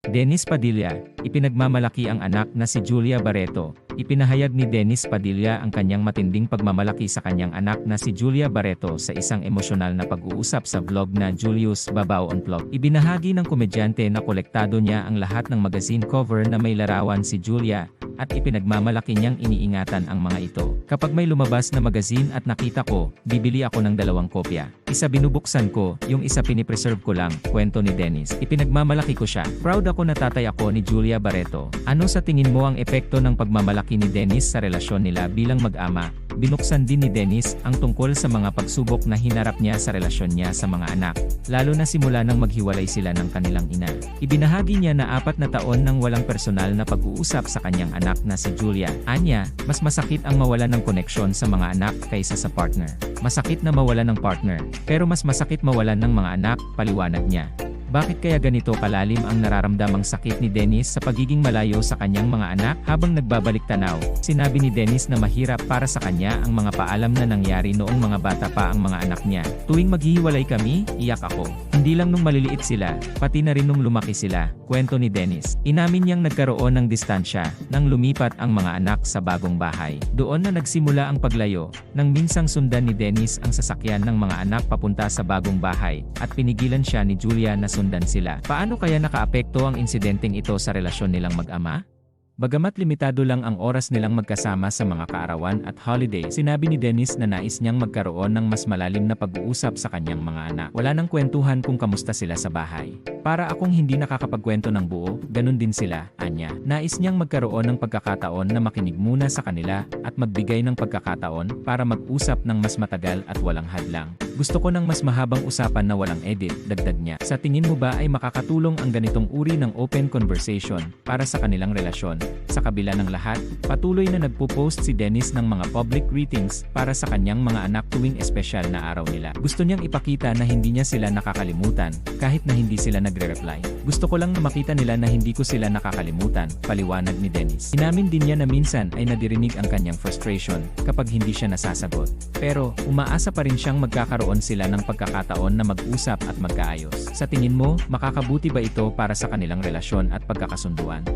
Dennis Padilla, ipinagmamalaki ang anak na si Julia Barreto. Ipinahayag ni Dennis Padilla ang kanyang matinding pagmamalaki sa kanyang anak na si Julia Barreto sa isang emosyonal na pag-uusap sa vlog na Julius Babao Unplugged. Ibinahagi ng komedyante na kolektado niya ang lahat ng magazine cover na may larawan si Julia, at ipinagmamalaki niyang iniingatan ang mga ito. Kapag may lumabas na magazine at nakita ko, bibili ako ng 2 kopya. Isa binubuksan ko, yung isa pinipreserve ko lang, kwento ni Dennis. Ipinagmamalaki ko siya. Proud ako na tatay ako ni Julia Barreto. Ano sa tingin mo ang epekto ng pagmamalaki ni Dennis sa relasyon nila bilang mag-ama? Binuksan din ni Dennis ang tungkol sa mga pagsubok na hinarap niya sa relasyon niya sa mga anak, lalo na simula nang maghiwalay sila ng kanilang ina. Ibinahagi niya na 4 na taon nang walang personal na pag-uusap sa kanyang anak na si Julia. Anya, mas masakit ang mawalan ng koneksyon sa mga anak kaysa sa partner. Masakit na mawalan ng partner, pero mas masakit mawalan ng mga anak, paliwanag niya. Bakit kaya ganito kalalim ang nararamdamang sakit ni Dennis sa pagiging malayo sa kanyang mga anak? Habang nagbabalik tanaw, sinabi ni Dennis na mahirap para sa kanya ang mga paalam na nangyari noong mga bata pa ang mga anak niya. Tuwing maghihiwalay kami, iyak ako. Hindi lang nung maliliit sila, pati na rin nung lumaki sila, kwento ni Dennis. Inamin niyang nagkaroon ng distansya nang lumipat ang mga anak sa bagong bahay. Doon na nagsimula ang paglayo, nang minsang sundan ni Dennis ang sasakyan ng mga anak papunta sa bagong bahay, at pinigilan siya ni Julia na sundan sila. Paano kaya nakaapekto ang insidenteng ito sa relasyon nilang mag-ama? Bagamat limitado lang ang oras nilang magkasama sa mga kaarawan at holiday, sinabi ni Dennis na nais niyang magkaroon ng mas malalim na pag-uusap sa kanyang mga anak. Wala nang kwentuhan kung kamusta sila sa bahay. Para akong hindi nakakapagkwento ng buo, ganun din sila, anya. Nais niyang magkaroon ng pagkakataon na makinig muna sa kanila at magbigay ng pagkakataon para mag-usap ng mas matagal at walang hadlang. Gusto ko ng mas mahabang usapan na walang edit, dagdag niya. Sa tingin mo ba ay makakatulong ang ganitong uri ng open conversation para sa kanilang relasyon? Sa kabila ng lahat, patuloy na nagpo-post si Dennis ng mga public greetings para sa kanyang mga anak tuwing espesyal na araw nila. Gusto niyang ipakita na hindi niya sila nakakalimutan, kahit na hindi sila nagre-reply. Gusto ko lang na makita nila na hindi ko sila nakakalimutan, paliwanag ni Dennis. Inamin din niya na minsan ay nadirinig ang kanyang frustration kapag hindi siya nasasagot. Pero, umaasa pa rin siyang magkakaroon sila ng pagkakataon na mag-usap at magkaayos. Sa tingin mo, makakabuti ba ito para sa kanilang relasyon at pagkakasunduan?